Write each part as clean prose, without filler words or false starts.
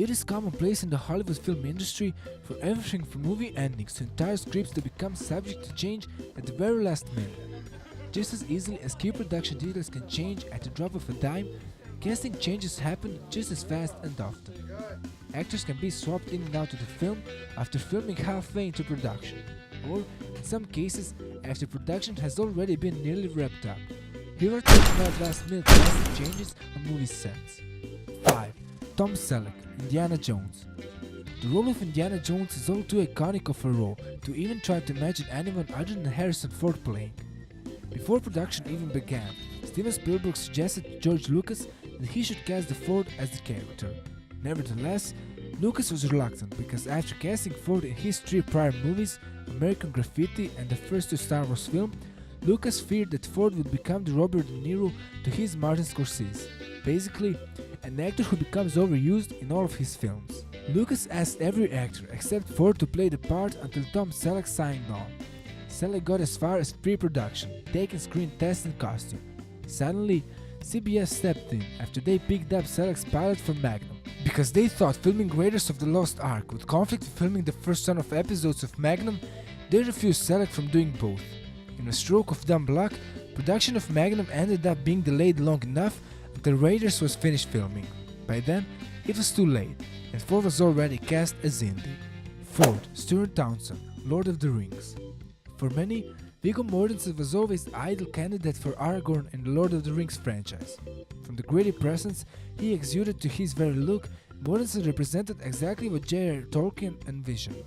It is commonplace in the Hollywood film industry for everything from movie endings to entire scripts to become subject to change at the very last minute. Just as easily as key production details can change at the drop of a dime, casting changes happen just as fast and often. Actors can be swapped in and out of the film after filming halfway into production, or, in some cases, after production has already been nearly wrapped up. Here are 25 last-minute casting changes on movie sets. 5. Tom Selleck, Indiana Jones. The role of Indiana Jones is all too iconic of a role to even try to imagine anyone other than Harrison Ford playing. Before production even began, Steven Spielberg suggested to George Lucas that he should cast the Ford as the character. Nevertheless, Lucas was reluctant because after casting Ford in his 3 prior movies, American Graffiti and the first 2 Star Wars films, Lucas feared that Ford would become the Robert De Niro to his Martin Scorsese. Basically, an actor who becomes overused in all of his films. Lucas asked every actor except Ford to play the part until Tom Selleck signed on. Selleck got as far as pre-production, taking screen tests and costume. Suddenly, CBS stepped in after they picked up Selleck's pilot from Magnum. Because they thought filming Raiders of the Lost Ark would conflict with filming the first son of episodes of Magnum, they refused Selleck from doing both. In a stroke of dumb luck, production of Magnum ended up being delayed long enough until Raiders was finished filming. By then, it was too late, and Ford was already cast as Indy. 4th, Stuart Townsend, Lord of the Rings. For many, Viggo Mortensen was always the ideal candidate for Aragorn in the Lord of the Rings franchise. From the gritty presence he exuded to his very look, Mortensen represented exactly what J.R.R. Tolkien envisioned,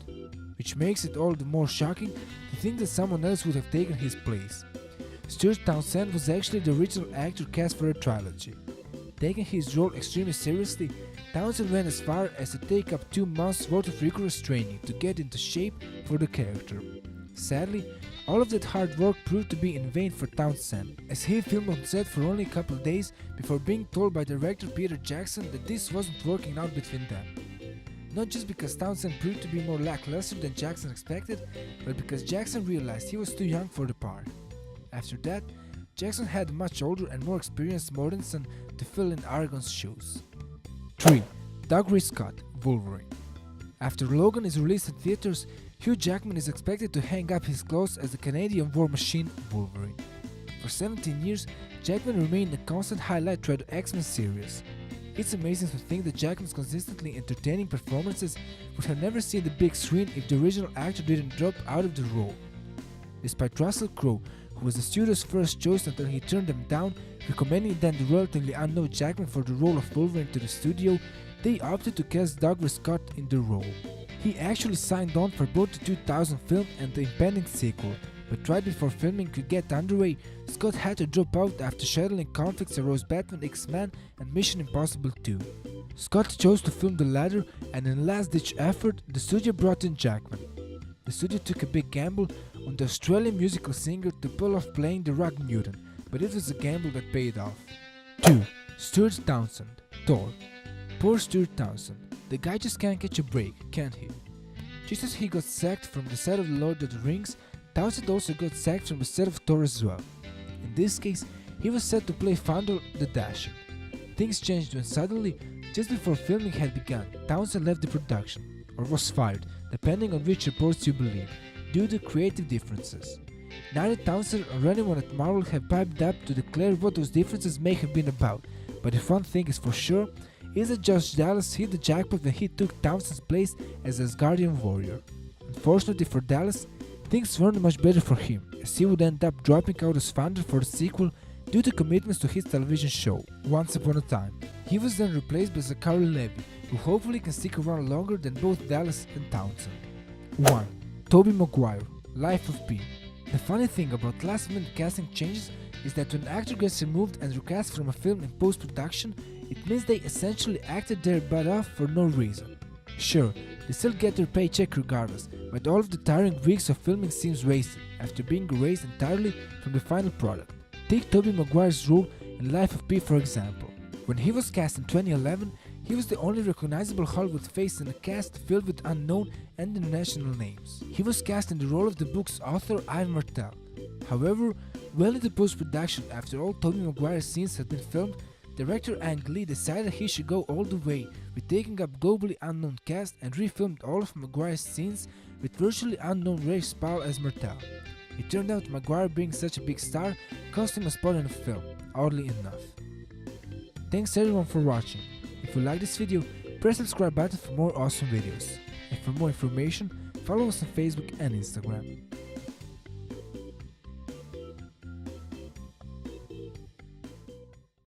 which makes it all the more shocking to think that someone else would have taken his place. Stuart Townsend was actually the original actor cast for a trilogy. Taking his role extremely seriously, Townsend went as far as to take up 2 months worth of rigorous training to get into shape for the character. Sadly, all of that hard work proved to be in vain for Townsend, as he filmed on set for only a couple days before being told by director Peter Jackson that this wasn't working out between them. Not just because Townsend proved to be more lackluster than Jackson expected, but because Jackson realized he was too young for the part. After that, Jackson had a much older and more experienced Mortensen to fill in Aragorn's shoes. 3. Dougray Scott, Wolverine. After Logan is released in theaters, Hugh Jackman is expected to hang up his clothes as the Canadian war machine Wolverine. For 17 years, Jackman remained a constant highlight throughout the X-Men series. It's amazing to think that Jackman's consistently entertaining performances would have never seen the big screen if the original actor didn't drop out of the role. Despite Russell Crowe, who was the studio's first choice until he turned them down, recommending then the relatively unknown Jackman for the role of Wolverine to the studio, they opted to cast Dougray Scott in the role. He actually signed on for both the 2000 film and the impending sequel, but right before filming could get underway, Scott had to drop out after scheduling conflicts arose Batman X-Men and Mission Impossible 2. Scott chose to film the latter, and in a last-ditch effort, the studio brought in Jackman. The studio took a big gamble on the Australian musical singer to pull off playing the Rock Mutant, but it was a gamble that paid off. 2. Stuart Townsend, Thor. Poor Stuart Townsend. The guy just can't catch a break, can't he? Just as he got sacked from the set of The Lord of the Rings, Townsend also got sacked from the set of Thor as well. In this case, he was set to play Fandor the Dasher. Things changed when suddenly, just before filming had begun, Townsend left the production, or was fired, depending on which reports you believe, due to creative differences. Neither Townsend or anyone at Marvel have piped up to declare what those differences may have been about, but if one thing is for sure, is that Josh Dallas hit the jackpot when he took Townsend's place as Asgardian warrior. Unfortunately for Dallas, things weren't much better for him, as he would end up dropping out as founder for the sequel due to commitments to his television show, Once Upon a Time. He was then replaced by Zachary Levi, who hopefully can stick around longer than both Dallas and Townsend. 1. Tobey Maguire, Life of Pi. The funny thing about last-minute casting changes is that when an actor gets removed and recast from a film in post-production, it means they essentially acted their butt off for no reason. Sure, they still get their paycheck regardless, but all of the tiring weeks of filming seems wasted after being erased entirely from the final product. Take Tobey Maguire's role in Life of Pi for example. When he was cast in 2011, he was the only recognizable Hollywood face in a cast filled with unknown and international names. He was cast in the role of the book's author Ian Martell. However, well into post-production after all Tobey Maguire's scenes had been filmed, Director Ang Lee decided he should go all the way with taking up globally unknown cast and refilmed all of Maguire's scenes with virtually unknown Ray Spall as Martel. It turned out Maguire being such a big star cost him a spot in the film, oddly enough. Thanks everyone for watching. If you like this video, press the subscribe button for more awesome videos. And for more information, follow us on Facebook and Instagram.